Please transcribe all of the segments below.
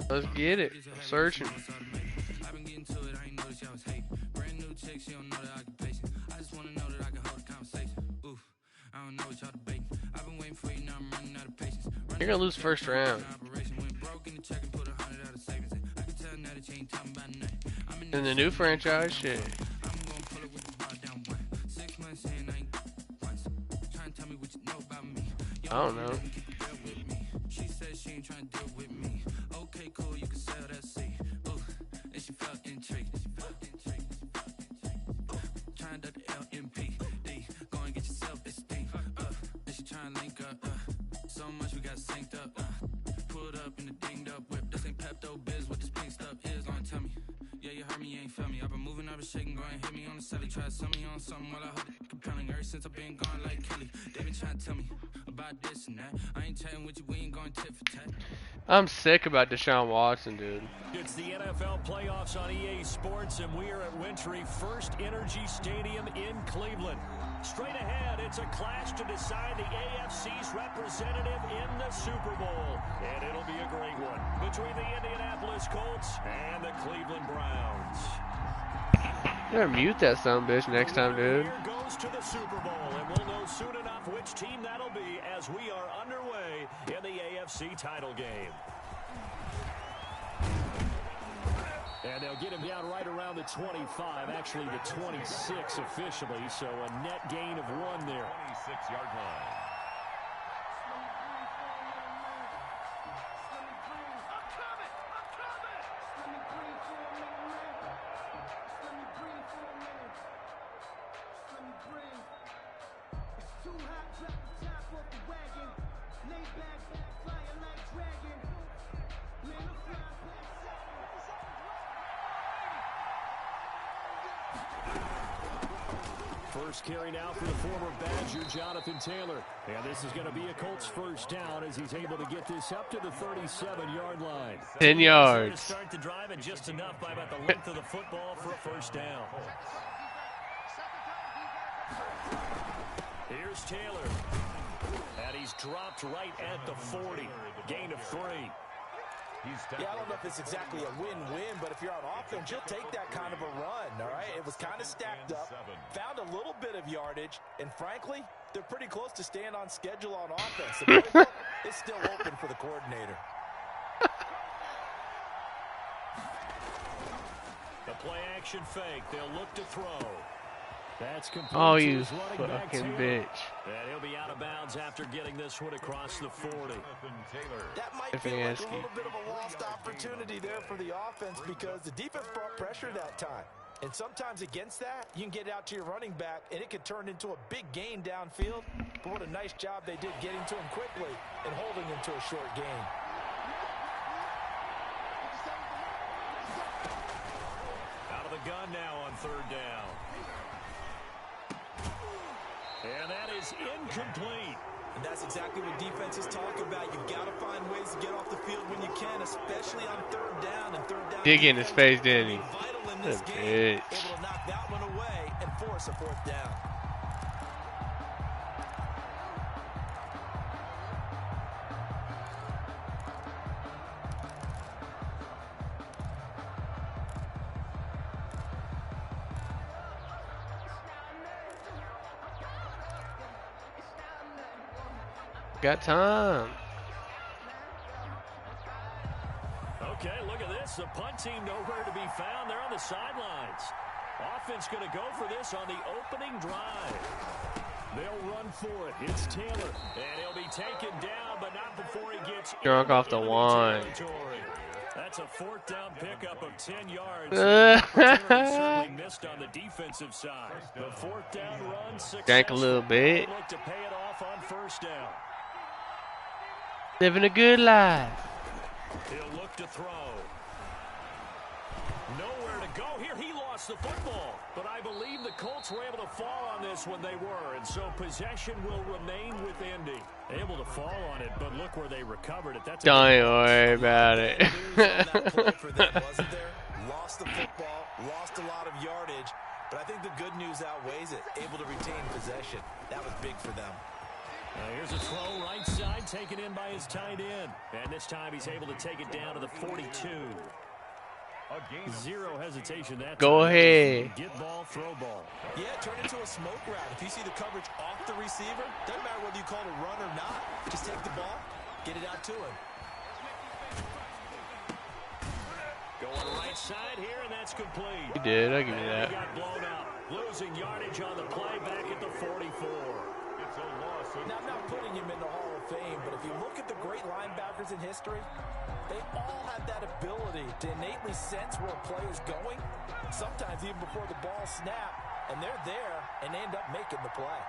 Let's get it. I'm searching. You're gonna lose first round. In the new franchise, shit. I don't know. I'm sick about Deshaun Watson, dude. It's the NFL playoffs on EA Sports, and we are at Wintry First Energy Stadium in Cleveland. Straight ahead, it's a clash to decide the AFC's representative in the Super Bowl. And it'll be a great one between the Indianapolis Colts and the Cleveland Browns. You better mute that son bitch next time, dude. Here goes to the Super Bowl, and we'll know soon enough which team that'll be as we are underway in the AFC title game. And they'll get him down right around the 25, actually the 26 officially, so a net gain of 1 there. 26-yard line. First carry now for the former Badger, Jonathan Taylor. And this is going to be a Colts first down as he's able to get this up to the 37-yard line. 10 yards. Start the drive and just enough by about the length of the football for a first down. Here's Taylor. And he's dropped right at the 40. Gain of 3. Yeah, I don't know if it's exactly a win-win, but if you're on offense, you'll take that kind of a run, all right? It was kind of stacked up, found a little bit of yardage, and frankly, they're pretty close to staying on schedule on offense. The playbook is still open for the coordinator. The play-action fake. They'll look to throw. That's complete. Oh, you fucking bitch. And he'll be out of bounds after getting this one across the 40. That might feel like a little bit of a lost opportunity there for the offense because the defense brought pressure that time. And sometimes against that, you can get out to your running back, and it could turn into a big gain downfield. But what a nice job they did getting to him quickly and holding him to a short gain. Out of the gun now on third down. And that is incomplete. And that's exactly what defenses talk about. You've got to find ways to get off the field when you can, especially on third down. And third down dig in his face, didn't he? Vital in this game. Able to knock that one away and force a fourth down. Got time. Okay, look at this. The punt team nowhere to be found. They're on the sidelines. Offense going to go for this on the opening drive. They'll run for it. It's Taylor. And he'll be taken down, but not before he gets drunk off the wine. That's a 4th down pickup of 10 yards. Certainly missed on the defensive side. The 4th down run, drank a little bit. Look to pay it off on 1st down. Living a good life. He'll look to throw. Nowhere to go here. He lost the football. But I believe the Colts were able to fall on this when they were. And so possession will remain with Indy. Able to fall on it, but look where they recovered it. That's Don't worry about it. Wasn't there? Lost the football, lost a lot of yardage. But I think the good news outweighs it. Able to retain possession. That was big for them. Here's a throw right side, taken in by his tight end. And this time he's able to take it down to the 42. Zero hesitation that Go time. ahead. Get ball, throw ball. Yeah, turn into a smoke route. If you see the coverage off the receiver, doesn't matter whether you call it a run or not. Just take the ball, get it out to him. Going right side here, and that's complete. You did, I'll give you And that. he got blown up. Losing yardage on the play back at the 44. It's a loss. Now, I'm not putting him in the Hall of Fame, but if you look at the great linebackers in history, they all have that ability to innately sense where a play is going, sometimes even before the ball snaps, and they're there, and they end up making the play.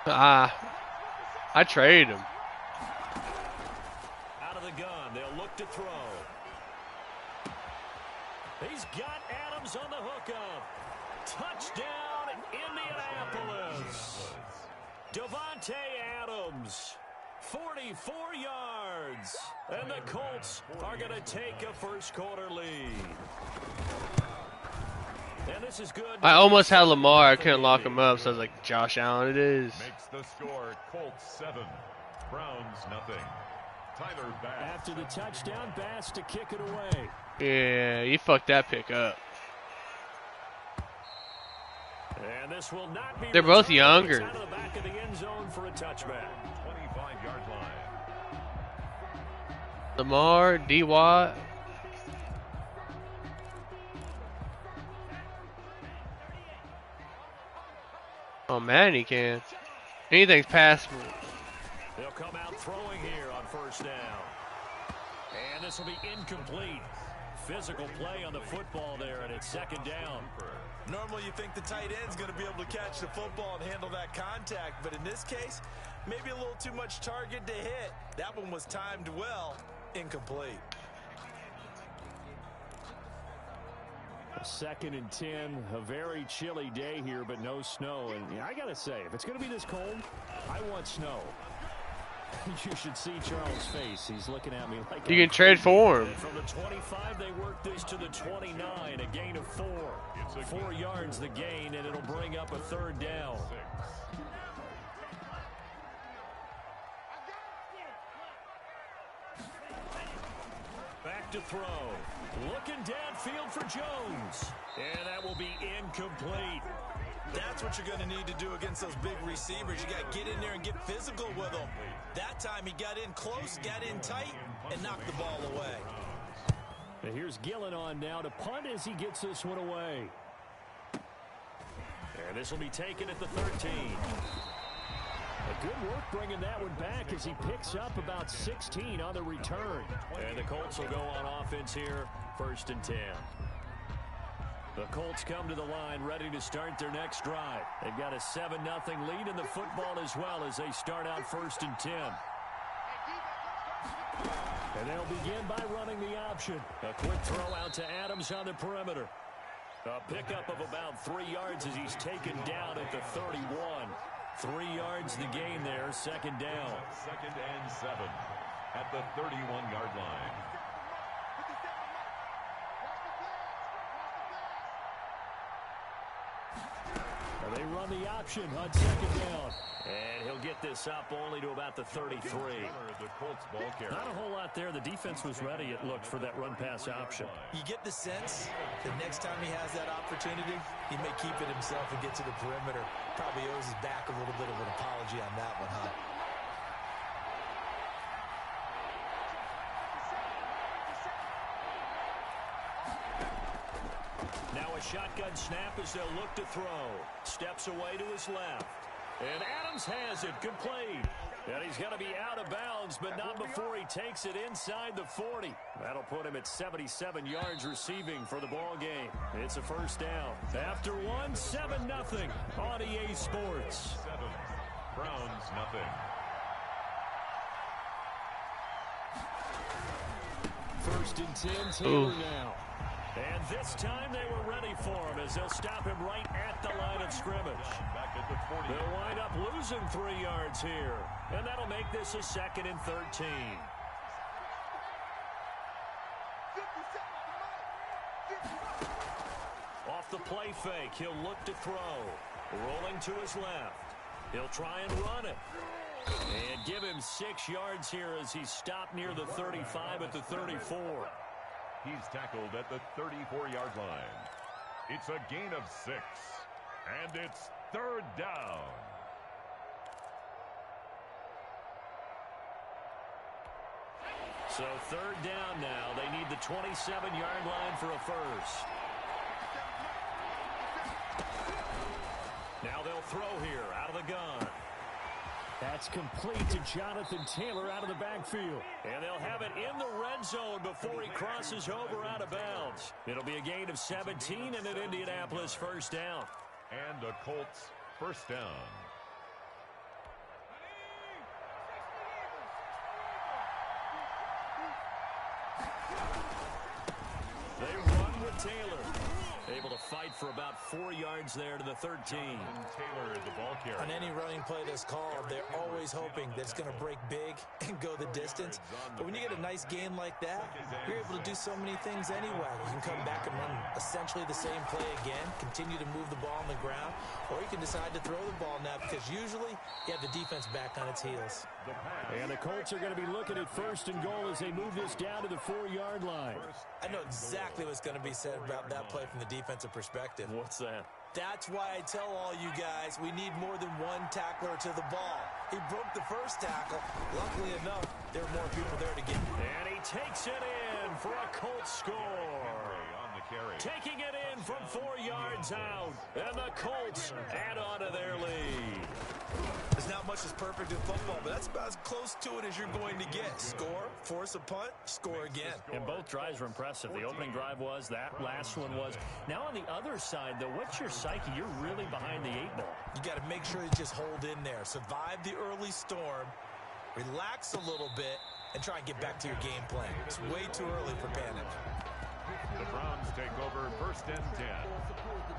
I traded him. Out of the gun, they'll look to throw. He's got Adams on the hookup. Touchdown, Indianapolis. Davante Adams, 44 yards. And the Colts are going to take a first-quarter lead. And this is good. I almost had Lamar. I couldn't lock him up, so I was like, Josh Allen it is. Makes the score Colts 7, Browns nothing. Tyler Bass. After the touchdown, Bass to kick it away. Yeah, you fucked that pick up. And this will not be. They're both younger. Out of the back of the end zone for a touchback. 25-yard line. Lamar, D. Watt. Oh man, he can. Anything's passable. They'll come out throwing here on 1st down. And this will be incomplete. Physical play on the football there, and it's 2nd down. Normally you think the tight end's going to be able to catch the football and handle that contact, but in this case, maybe a little too much target to hit. That one was timed well, incomplete. 2nd and 10, a very chilly day here, but no snow. And I got to say, if it's going to be this cold, I want snow. You should see Charles' face. He's looking at me like you can trade for him. From the 25, they work this to the 29, a gain of 4. 4 yards the gain, and it'll bring up a 3rd down. Back to throw. Looking downfield for Jones. And that will be incomplete. That's what you're going to need to do against those big receivers. You got to get in there and get physical with them. That time he got in close, got in tight, and knocked the ball away. And here's Gillen on now to punt as he gets this one away. And this will be taken at the 13. A good work bringing that one back as he picks up about 16 on the return. And the Colts will go on offense here, 1st and 10. The Colts come to the line ready to start their next drive. They've got a 7-0 lead in the football as well as they start out 1st and 10. And they'll begin by running the option. A quick throw out to Adams on the perimeter. A pickup of about 3 yards as he's taken down at the 31. 3 yards the gain there, 2nd down. 2nd and 7 at the 31-yard line. They run the option on 2nd down. And he'll get this up only to about the 33. Not a whole lot there. The defense was ready, it looked, for that run-pass option. You get the sense that next time he has that opportunity, he may keep it himself and get to the perimeter. Probably owes his back a little bit of an apology on that one, huh? Now a shotgun snap as they'll look to throw. Steps away to his left. And Adams has it, complete. And he's going to be out of bounds, but not before he takes it inside the 40. That'll put him at 77 yards receiving for the ball game. It's a first down. After one, 7-0 on EA Sports. 7. Browns nothing. First and 10, Taylor now. And this time they were ready for him as they'll stop him right at the line of scrimmage. Back at the 40. They'll wind up losing 3 yards here. And that'll make this a 2nd and 13. Off the play fake, he'll look to throw. Rolling to his left. He'll try and run it. And give him 6 yards here as he's stopped near the 35 at the 34. He's tackled at the 34-yard line. It's a gain of 6. And it's 3rd down. So 3rd down now. They need the 27-yard line for a first. Now they'll throw here out of the gun. That's complete to Jonathan Taylor out of the backfield. And they'll have it in the red zone before he crosses over out of bounds. It'll be a gain of 17 and an Indianapolis first down. And a Colts first down. They run with Taylor. Able to fight for about 4 yards there to the 13. Taylor, the ball carrier. On any running play that's called, they're always hoping that it's going to break big and go the distance. But when you get a nice game like that, you're able to do so many things anyway. You can come back and run essentially the same play again, continue to move the ball on the ground, or you can decide to throw the ball now because usually you have the defense back on its heels. And the Colts are going to be looking at 1st and goal as they move this down to the 4-yard line. I know exactly what's going to be said about that play from the defensive perspective. What's that? That's why I tell all you guys we need more than one tackler to the ball. He broke the first tackle. Luckily enough, there were more people there to get it. And he takes it in for a Colts score. Taking it in from 4 yards out. And the Colts add on to their lead. There's not much that's perfect in football, but that's about as close to it as you're going to get. Score, force a punt, score again. And both drives were impressive. The opening drive was, that last one was. Now on the other side, though, what's your psyche? You're really behind the 8 ball. You got to make sure you just hold in there. Survive the early storm, relax a little bit, and try and get back to your game plan. It's way too early for panic. The Browns take over 1st and 10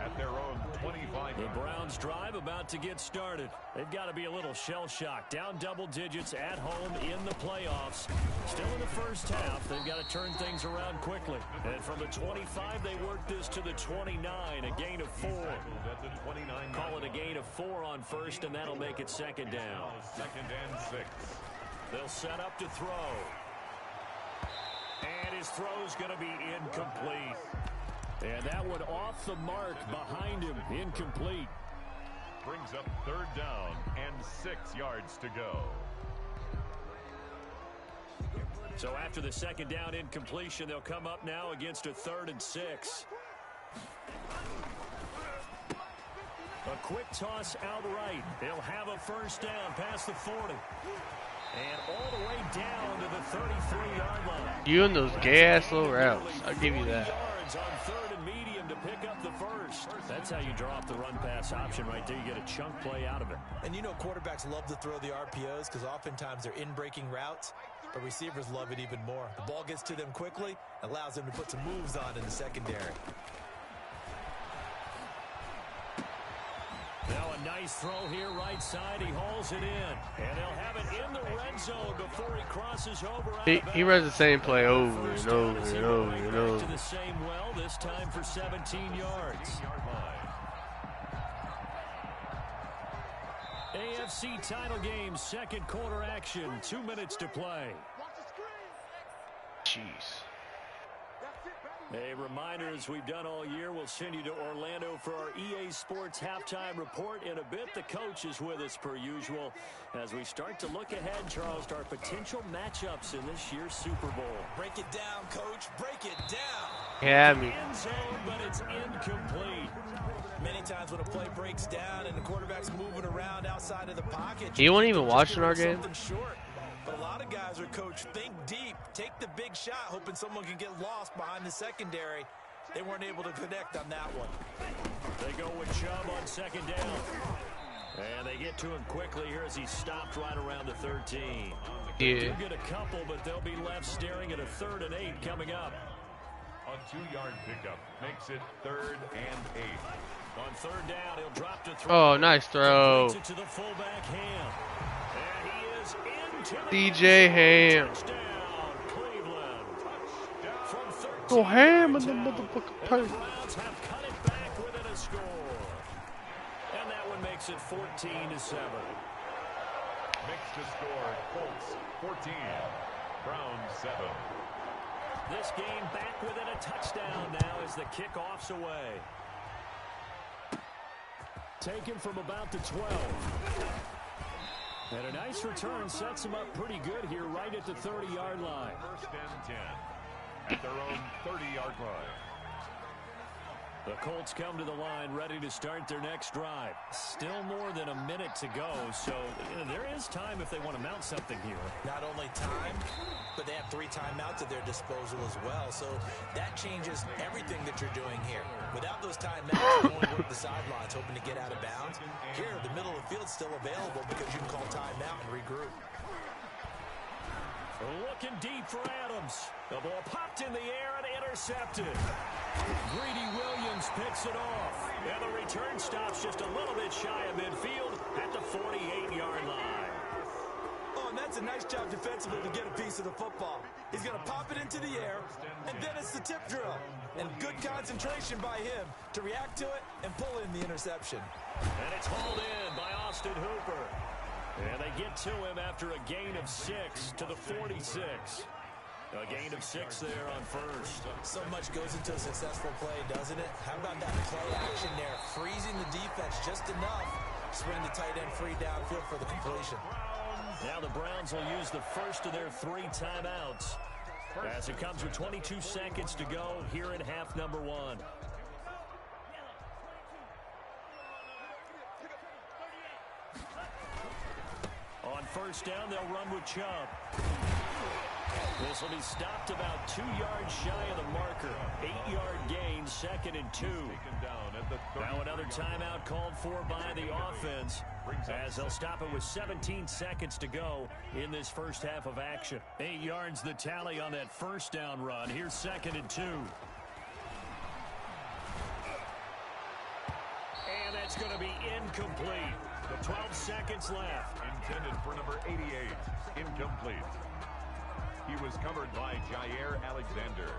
at their own 25. The Browns drive about to get started. They've got to be a little shell-shocked. Down double digits at home in the playoffs. Still in the first half. They've got to turn things around quickly. And from the 25, they work this to the 29, a gain of 4. Call it a gain of 4 on first, and that'll make it 2nd down. 2nd and 6. They'll set up to throw. And his throw's going to be incomplete. And that one off the mark behind him, incomplete. Brings up 3rd down and 6 yards to go. So after the 2nd down incompletion, they'll come up now against a 3rd and 6. A quick toss out right. They'll have a first down past the 40. And all the way down to the 33-yard line. You and those gay-ass little routes. I'll give you that. Yards on 3rd and medium to pick up the first. That's how you draw up the run-pass option right there. You get a chunk play out of it. And you know quarterbacks love to throw the RPOs because oftentimes they're in-breaking routes, but receivers love it even more. The ball gets to them quickly, allows them to put some moves on in the secondary. Now a nice throw here right side. He hauls it in. And they'll have it in the red zone before he crosses over. He runs the same play over and over and over and over. To the same well, this time for 17 yards. AFC title game, 2nd quarter action. 2 minutes to play. Jeez. A reminder, as we've done all year, we'll send you to Orlando for our EA Sports halftime report in a bit. The coach is with us per usual as we start to look ahead, Charles, to our potential matchups in this year's Super Bowl. Break it down, Coach. Break it down. Yeah, I mean. End zone, but It's incomplete. Many times when a play breaks down and the quarterback's moving around outside of the pocket, You weren't even watching our game? Short. But a lot of guys are coached, think deep, take the big shot, hoping someone can get lost behind the secondary. They weren't able to connect on that one. They go with Chubb on second down. And they get to him quickly here as he stopped right around the 13. They do get a couple, but they'll be left staring at a 3rd and 8 coming up. A 2-yard pickup makes it 3rd and 8. On 3rd down, he'll drop to throw. Oh, nice throw. It to the fullback, Ham. And he is into the DJ Ham. touchdown, Cleveland. From 13 Go Ham in the down, motherfucking and paint. the Browns have cut it back within a score. And that one makes it 14-7. Makes the score Colts 14, Browns 7. This game back within a touchdown now as the kickoff's away. Taken from about the 12. And a nice return sets them up pretty good here right at the 30-yard line. 1st and 10 at their own 30-yard line. The Colts come to the line ready to start their next drive. Still more than a minute to go, so there is time if they want to mount something here. Not only time, but they have 3 timeouts at their disposal as well. So that changes everything that you're doing here. Without those timeouts, you're going to work the sidelines, hoping to get out of bounds. Here, the middle of the field's still available because you can call timeout and regroup. Looking deep for Adams. The ball popped in the air and intercepted. Greedy Williams picks it off. And the return stops just a little bit shy of midfield at the 48-yard line. Oh, and that's a nice job defensively to get a piece of the football. He's going to pop it into the air, and then it's the tip drill. And good concentration by him to react to it and pull in the interception. And it's hauled in by Austin Hooper. And they get to him after a gain of 6 to the 46. A gain of 6 there on first. So much goes into a successful play, doesn't it? How about that play action there? Freezing the defense just enough. Swing the tight end free downfield for the completion. Now the Browns will use the first of their 3 timeouts as it comes with 22 seconds to go here in half number 1. On first down, they'll run with Chubb. This will be stopped about 2 yards shy of the marker. 8-yard gain, 2nd and 2. Now another timeout called for by the offense as they'll stop it with 17 seconds to go in this first half of action. 8 yards the tally on that first down run. Here's 2nd and 2. And that's going to be incomplete. 12 seconds left. Intended for number 88. Incomplete. He was covered by Jair Alexander.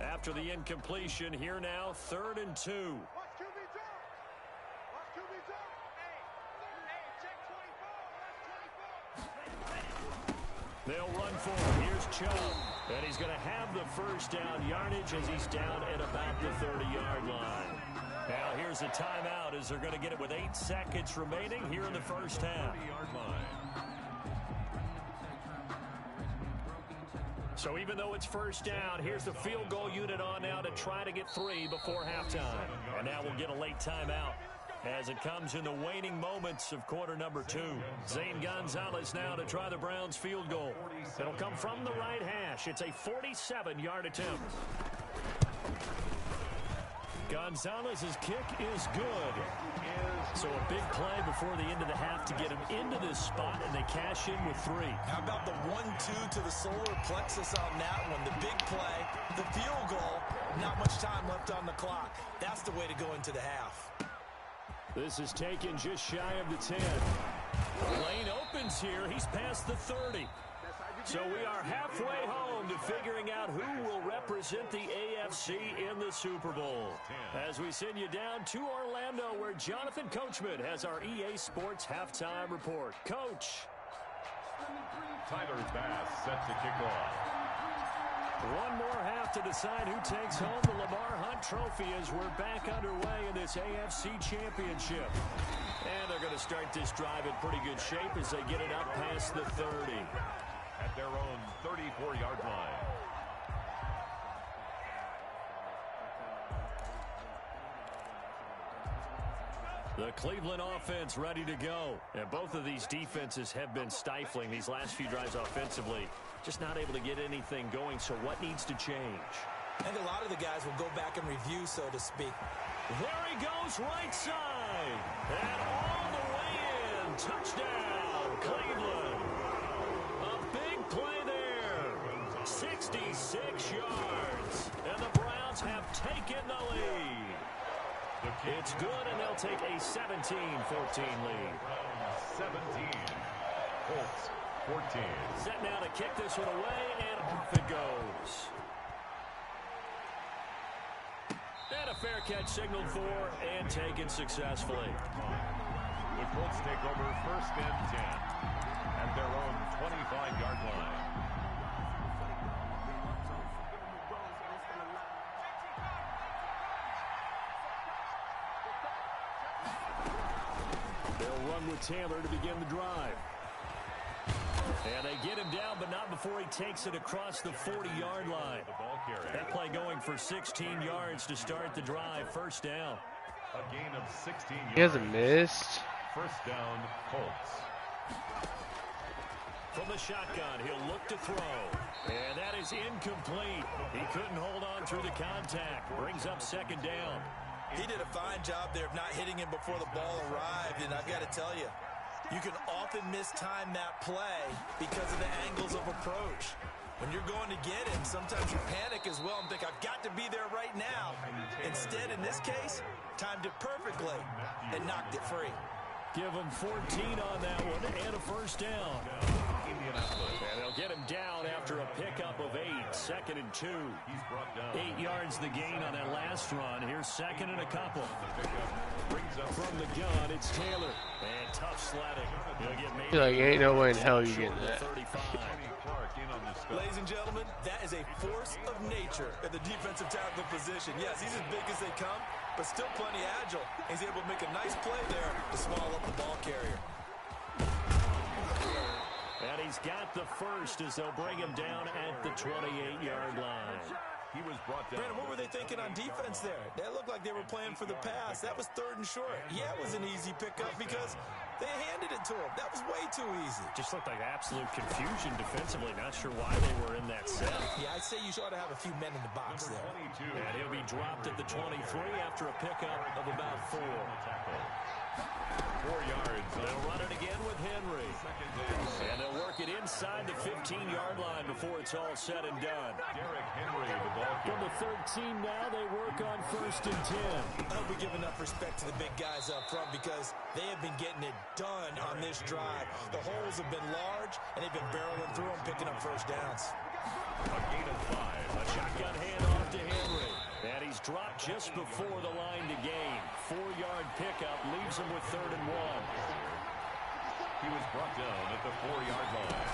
After the incompletion, here now, 3rd and 2. They'll run for it. Here's Chubb. And he's going to have the first down yardage as he's down at about the 30-yard line. Now here's a timeout as they're going to get it with 8 seconds remaining here in the first half. So even though it's first down, here's the field goal unit on now to try to get 3 before halftime. And now we'll get a late timeout as it comes in the waning moments of quarter number 2. Zane Gonzalez now to try the Browns field goal. It'll come from the right hash. It's a 47-yard attempt. Gonzalez's kick is good. So a big play before the end of the half to get him into this spot, and they cash in with 3. How about the 1-2 to the solar plexus on that one? The big play, the field goal, not much time left on the clock. That's the way to go into the half. This is taken just shy of the 10. Lane opens here. He's past the 30. So we are halfway home to figuring out who will represent the AFC in the Super Bowl. As we send you down to Orlando, where Jonathan Coachman has our EA Sports halftime report. Coach. Tyler Bass set to kick off. One more half to decide who takes home the Lamar Hunt Trophy as we're back underway in this AFC Championship. And they're going to start this drive in pretty good shape as they get it up past the 30. At their own 34-yard line. The Cleveland offense ready to go. And both of these defenses have been stifling these last few drives offensively. Just not able to get anything going, so what needs to change? I think a lot of the guys will go back and review, so to speak. There he goes, right side. And all the way in. Touchdown, Cleveland. A big play there. 66 yards. And the Browns have taken the lead. It's good, and they'll take a 17-14 lead. 17. Colts 14. Set now to kick this one away, and off it goes. And a fair catch signaled for and taken successfully. The Colts take over 1st and 10 at their own 25-yard line. They'll run with Taylor to begin the drive. And they get him down, but not before he takes it across the 40-yard line. That play going for 16 yards to start the drive. First down. A gain of 16 yards. He hasn't missed. First down, Colts. From the shotgun, he'll look to throw. And that is incomplete. He couldn't hold on through the contact. Brings up second down. He did a fine job there of not hitting him before the ball arrived, and I've got to tell you, you can often mistime that play because of the angles of approach. When you're going to get him, sometimes you panic as well and think, I've got to be there right now. Instead, in this case, timed it perfectly and knocked it free. Give him 14 on that one and a first down. And they'll get him down after a pickup of 8. 2nd and 2. 8 yards the gain on that last run. Here's 2nd and a couple. From the gun, it's Taylor. And tough sledding. He'll get maybe Like, ain't no way in hell you getting that. 35. Ladies and gentlemen, that is a force of nature at the defensive tackle position. Yes, he's as big as they come, but still plenty agile. He's able to make a nice play there to swallow up the ball carrier. And he's got the first as they'll bring him down at the 28-yard line. He was brought down. Brandon, what were they thinking on defense there? That looked like they were playing for the pass. That was 3rd and short. Yeah, it was an easy pickup because they handed it to him. That was way too easy. Just looked like absolute confusion defensively. Not sure why they were in that set. Yeah, I'd say you ought to have a few men in the box there. And he'll be dropped at the 23 after a pickup of about 4. 4 yards. They'll run it again with Henry. And they'll work it inside the 15-yard line before it's all said and done. Derrick Henry, the ball From the 13 now, they work on 1st and 10. I hope we give enough respect to the big guys up front because they have been getting it done on this drive. The holes have been large, and they've been barreling through them, picking up first downs. A gain of 5. A shotgun handoff to Henry. And he's dropped just before the line to gain. 4-yard pickup leaves him with 3rd and 1. He was brought down at the 4-yard line.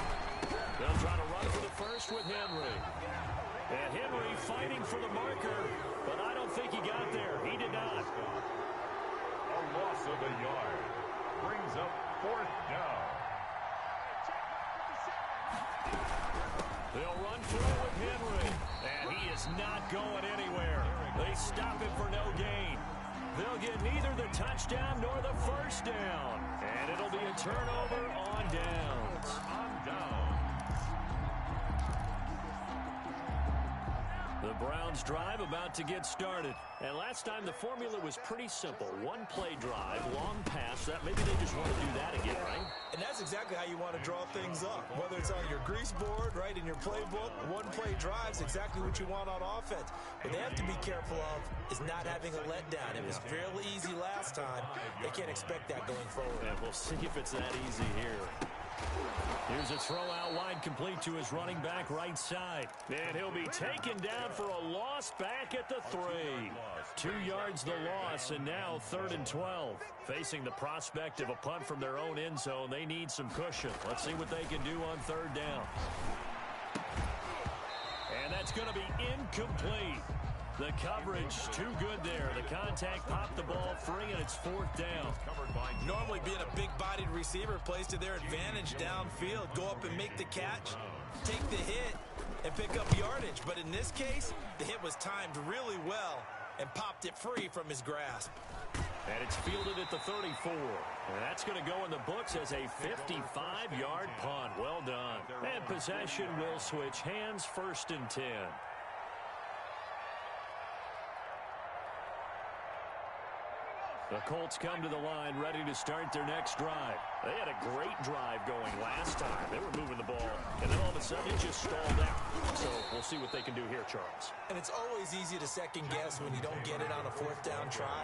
They'll try to run for the first with Henry. And Henry fighting for the marker, but I don't think he got there. He did not. A loss of a yard. Brings up 4th down. They'll run through with Henry. And he is not going anywhere. They stop him for no gain. They'll get neither the touchdown nor the first down. And it'll be a turnover on downs. The Browns drive about to get started. And last time the formula was pretty simple. One play drive, long pass. That maybe they just want to do that again, right? And that's exactly how you want to draw things up. Whether it's on your grease board, right, in your playbook, one play drive's exactly what you want on offense. What they have to be careful of is not having a letdown. It was fairly easy last time. They can't expect that going forward. And we'll see if it's that easy here. Here's a throw out wide complete to his running back right side. And he'll be taken down for a loss back at the 3. 2 yards the loss, and now 3rd and 12. Facing the prospect of a punt from their own end zone, they need some cushion. Let's see what they can do on 3rd down. And that That's going to be incomplete. The coverage too good there. The contact popped the ball free, and it's fourth down. Normally being a big-bodied receiver plays to their advantage downfield. Go up and make the catch, take the hit, and pick up yardage. But in this case, the hit was timed really well and popped it free from his grasp. And it's fielded at the 34. And that's going to go in the books as a 55-yard punt. Well done. And possession will switch hands, 1st and 10. The Colts come to the line ready to start their next drive. They had a great drive going last time. They were moving the ball, and then all of a sudden it just stalled out. So we'll see what they can do here, Charles. And it's always easy to second guess when you don't get it on a 4th down try.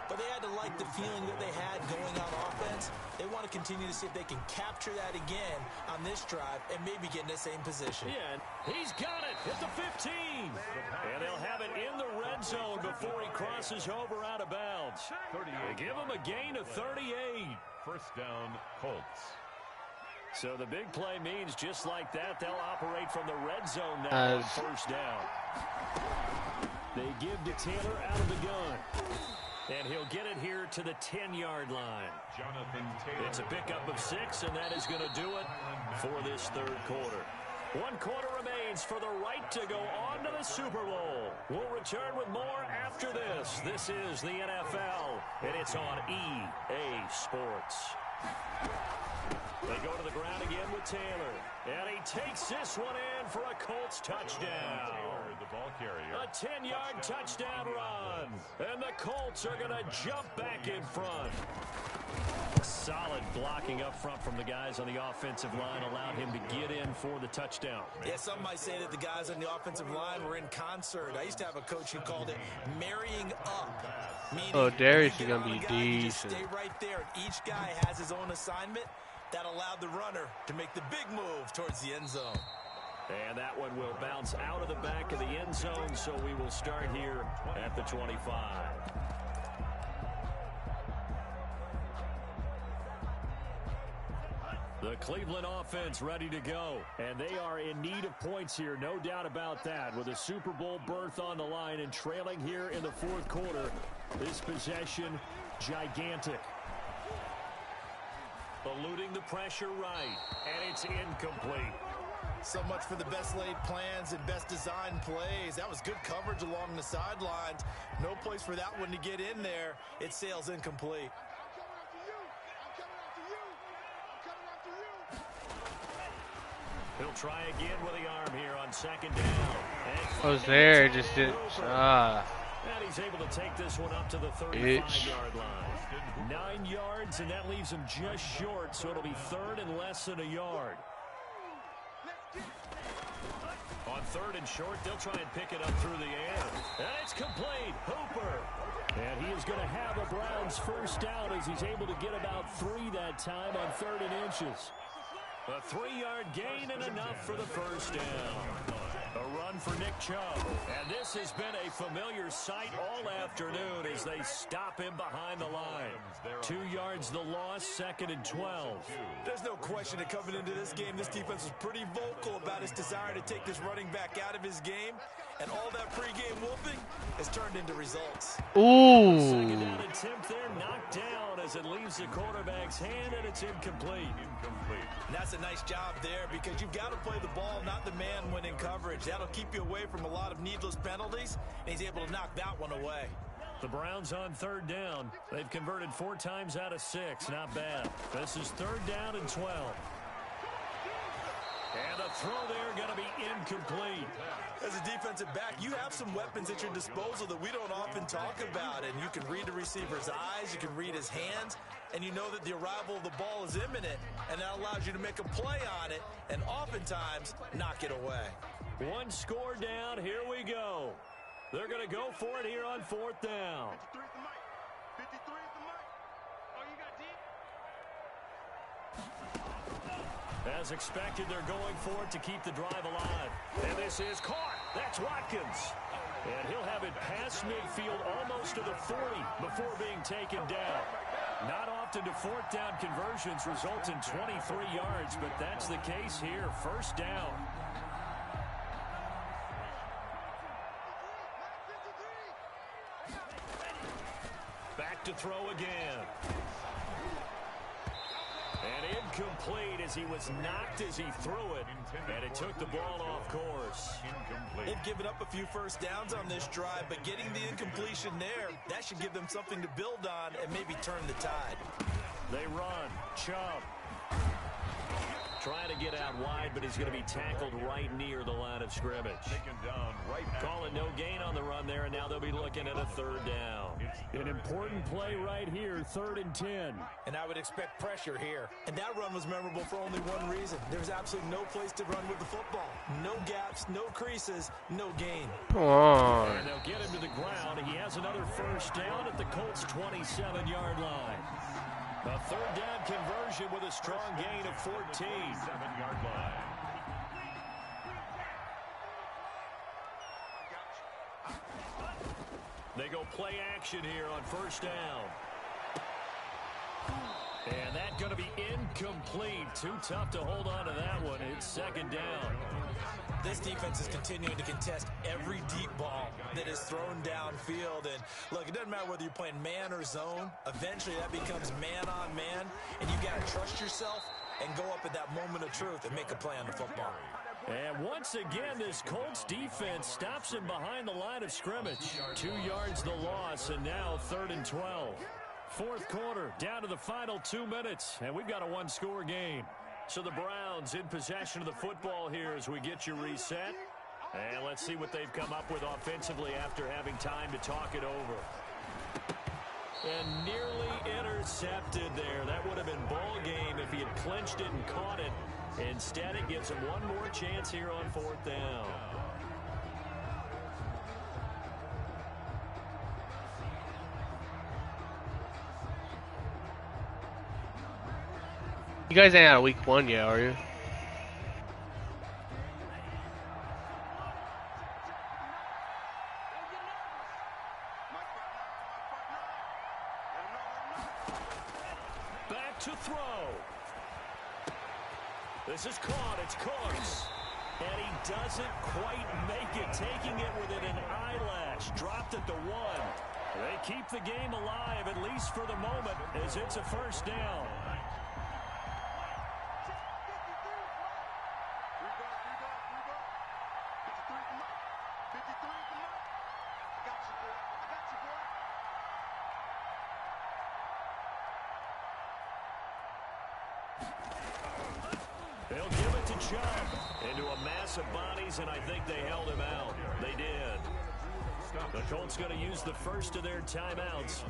But they had to like the feeling that they had going on offense. They want to continue to see if they can capture that again on this drive and maybe get in the same position. Yeah, he's got it at the 15. And they'll have it in the red zone before he crosses over out of bounds. They give him a gain of 38. 1st down, Colts. So the big play means just like that, they'll operate from the red zone now on 1st down. They give to Taylor out of the gun. And he'll get it here to the 10-yard line. It's a pickup of 6, and that is going to do it for this 3rd quarter. 1 quarter remains for the right to go on to the Super Bowl. We'll return with more after this. This is the NFL, and it's on EA Sports. They go to the ground again with Taylor. And he takes this one in for a Colts touchdown. The ball carrier. A 10-yard touchdown run. And the Colts are going to jump back in front. Solid blocking up front from the guys on the offensive line allowed him to get in for the touchdown. Yeah, some might say that the guys on the offensive line were in concert. I used to have a coach who called it marrying up. Meaning Darius is going to be decent. Stay right there. Each guy has his own assignment. That allowed the runner to make the big move towards the end zone. And that one will bounce out of the back of the end zone, so we will start here at the 25. The Cleveland offense ready to go. And they are in need of points here, no doubt about that. With a Super Bowl berth on the line and trailing here in the 4th quarter. This possession, gigantic. Eluding the pressure right, and it's incomplete. So much for the best laid plans and best designed plays. That was good coverage along the sidelines. No place for that one to get in there. It sails incomplete. He'll try again with the arm here on 2nd down. I was there, just didn't. And he's able to take this one up to the 35-yard line. 9 yards, and that leaves him just short, so it'll be 3rd and less than a yard. On 3rd and short, they'll try and pick it up through the air. And it's complete. Hooper. And he is going to have a Browns 1st down as he's able to get about 3 that time on 3rd and inches. A 3-yard gain and enough for the 1st down. A run for Nick Chubb. And this has been a familiar sight all afternoon as they stop him behind the line. 2 yards the loss, 2nd and 12. There's no question that coming into this game, this defense was pretty vocal about his desire to take this running back out of his game. And all that pregame whooping has turned into results. Ooh. 2nd down attempt there, knocked down as it leaves the quarterback's hand, and it's incomplete. And that's a nice job there because you've got to play the ball, not the man when in coverage. That'll keep you away from a lot of needless penalties, and he's able to knock that one away. The Browns on 3rd down. They've converted 4 times out of 6. Not bad. This is 3rd down and 12. And the throw there going to be incomplete. As a defensive back, you have some weapons at your disposal that we don't often talk about. And you can read the receiver's eyes, you can read his hands, and you know that the arrival of the ball is imminent. And that allows you to make a play on it and oftentimes knock it away. 1 score down. Here we go. They're going to go for it here on 4th down. As expected, they're going for it to keep the drive alive. And this is caught. That's Watkins. And he'll have it past midfield almost to the 40 before being taken down. Not often do 4th down conversions result in 23 yards, but that's the case here. 1st down. Back to throw again. And incomplete as he was knocked as he threw it. And it took the ball off course. They've given up a few first downs on this drive, but getting the incompletion there, that should give them something to build on and maybe turn the tide. They run. Chubb. Trying to get out wide, but he's going to be tackled right near the line of scrimmage. Taken down right at Calling no gain on the run there, and now they'll be looking at a third down. An important play right here, 3rd and 10. And I would expect pressure here. And that run was memorable for only one reason. There's absolutely no place to run with the football. No gaps, no creases, no gain. Come on. And they'll get him to the ground. He has another first down at the Colts' 27-yard line. A third down conversion with a strong gain of 14. 7-yard line. They go play action here on first down. And that's going to be incomplete. Too tough to hold on to that one. It's 2nd down. This defense is continuing to contest every deep ball that is thrown downfield. And look, it doesn't matter whether you're playing man or zone. Eventually that becomes man on man. And you got to trust yourself and go up at that moment of truth and make a play on the football. And once again, this Colts defense stops him behind the line of scrimmage. 2 yards the loss, and now 3rd and 12. 4th quarter, down to the final 2 minutes, and we've got a one-score game. So the Browns in possession of the football here as we get you reset. And let's see what they've come up with offensively after having time to talk it over. And nearly intercepted there. That would have been ball game if he had clinched it and caught it. Instead, it gives him one more chance here on 4th down. You guys ain't out of week 1 yet, are you? Back to throw. This is caught. It's Cooks. And he doesn't quite make it, taking it within an eyelash. Dropped at the 1. They keep the game alive, at least for the moment, as it's a first down. They'll give it to Chubb into a mass of bodies, and I think they held him out. They did. The Colts going to use the first of their timeouts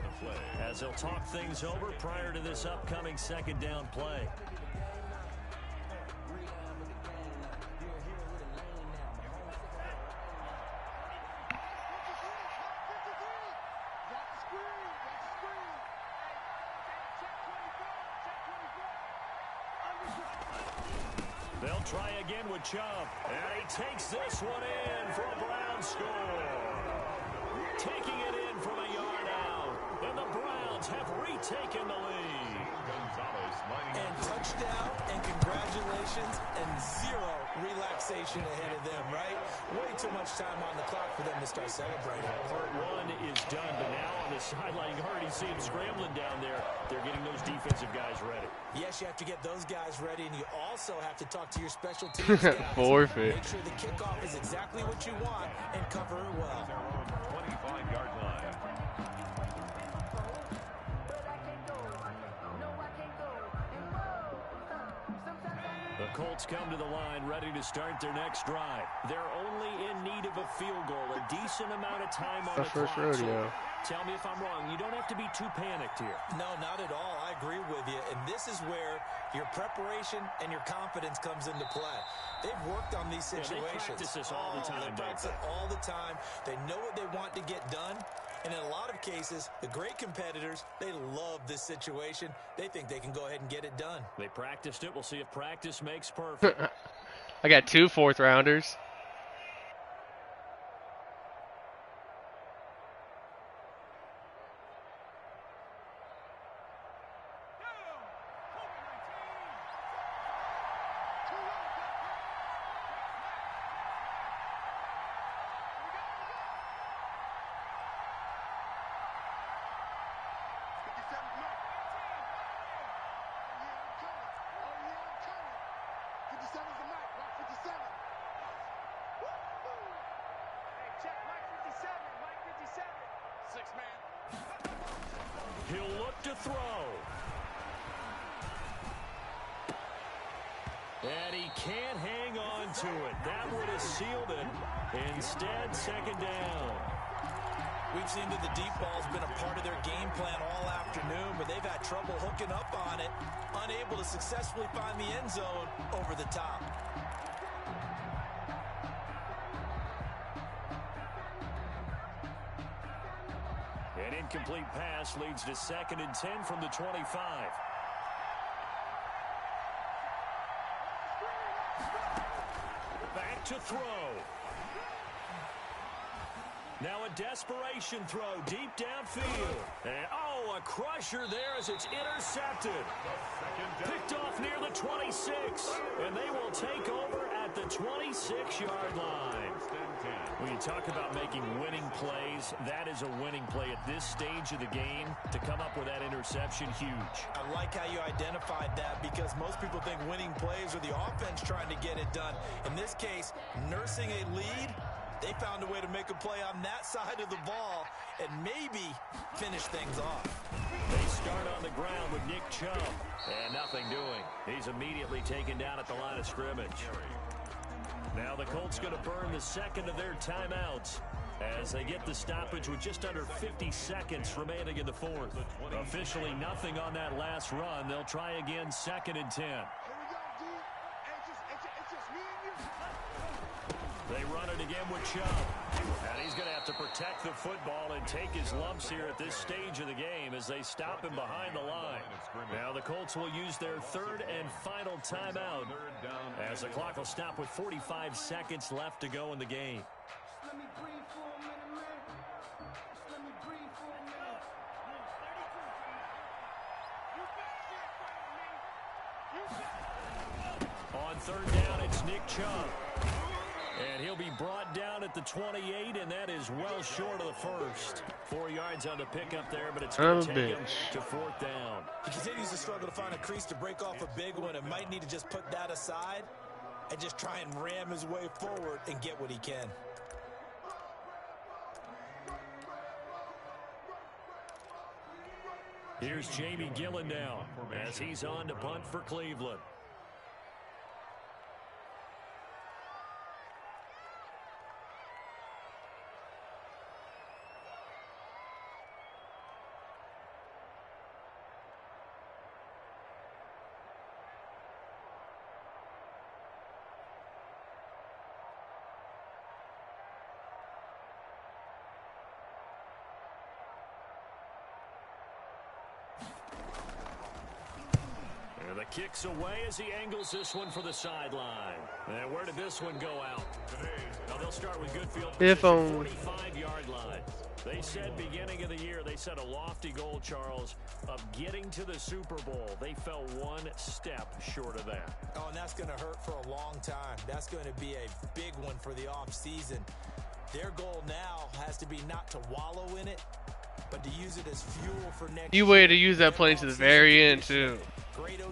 as they'll talk things over prior to this upcoming 2nd down play. They'll try again with Chubb. And he takes this one in for a Browns score. Taking it in from a yard out. And the Browns have retaken the lead. And touchdown, and congratulations, and zero relaxation ahead of them, right? Way too much time on the clock for them to start celebrating. Part 1 is done, but now on the sideline, you already see them scrambling down there. They're getting those defensive guys ready. Yes, you have to get those guys ready, and you also have to talk to your special teams guys. Forfeit. Make sure the kickoff is exactly what you want and cover it well. 25-yard line. The Colts come to the line ready to start their next drive. They're only in need of a field goal, a decent amount of time on the first clock. rodeo. So tell me if I'm wrong. You don't have to be too panicked here. No, not at all. I agree with you. And this is where your preparation and your confidence comes into play. They've worked on these situations. They practice this all the time. They practice it all the time. They know what they want to get done. And in a lot of cases, the great competitors, they love this situation. They think they can go ahead and get it done. They practiced it. We'll see if practice makes perfect. I got 2 4th-rounders. throw. And he can't hang on to it. That would have sealed it. Instead, second down. We've seen that the deep ball's been a part of their game plan all afternoon, but they've had trouble hooking up on it, unable to successfully find the end zone over the top. An incomplete pass leads to 2nd and 10 from the 25. Back to throw. Now a desperation throw deep downfield. And oh, a crusher there as it's intercepted. Picked off near the 26. And they will take over at the 26-yard line. When you talk about making winning plays, that is a winning play at this stage of the game. To come up with that interception, huge. I like how you identified that because most people think winning plays are the offense trying to get it done. In this case, nursing a lead, they found a way to make a play on that side of the ball and maybe finish things off. They start on the ground with Nick Chubb. And nothing doing. He's immediately taken down at the line of scrimmage. Now the Colts going to burn the second of their timeouts as they get the stoppage with just under 50 seconds remaining in the fourth. Officially nothing on that last run. They'll try again 2nd and 10. They run it again with Chubb. And he's going to have to protect the football and take his lumps here at this stage of the game as they stop him behind the line. Now the Colts will use their 3rd and final timeout as the clock will stop with 45 seconds left to go in the game. On 3rd down, it's Nick Chubb. And he'll be brought down at the 28, and that is well short of the first. 4 yards on the pickup there, but it's going to take him to 4th down. He continues to struggle to find a crease to break off a big one and might need to just put that aside and just try and ram his way forward and get what he can. Here's Jamie Gillen now as he's on to punt for Cleveland. Kicks away as he angles this one for the sideline. And where did this one go out? Now they'll start with good field position, 45-yard line. They said beginning of the year, they set a lofty goal, Charles, of getting to the Super Bowl. They fell one step short of that. Oh, and that's going to hurt for a long time. That's going to be a big one for the offseason. Their goal now has to be not to wallow in it, but to use it as fuel for next year. You waited to use that play to the very end, too.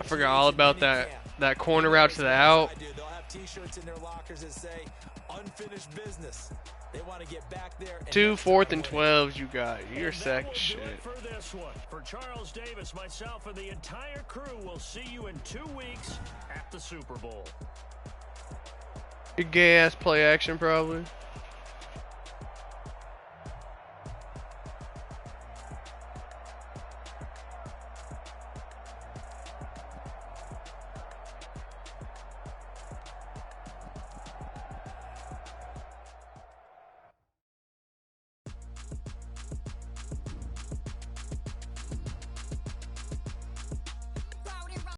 I forgot all about that corner route to the out. They'll have T-shirts in their lockers that say unfinished business. They want to get back there. 2 4th and 12s you got. You're sack shit. For this one, for Charles Davis, myself, and the entire crew, will see you in 2 weeks at the Super Bowl. Your gay ass play action probably.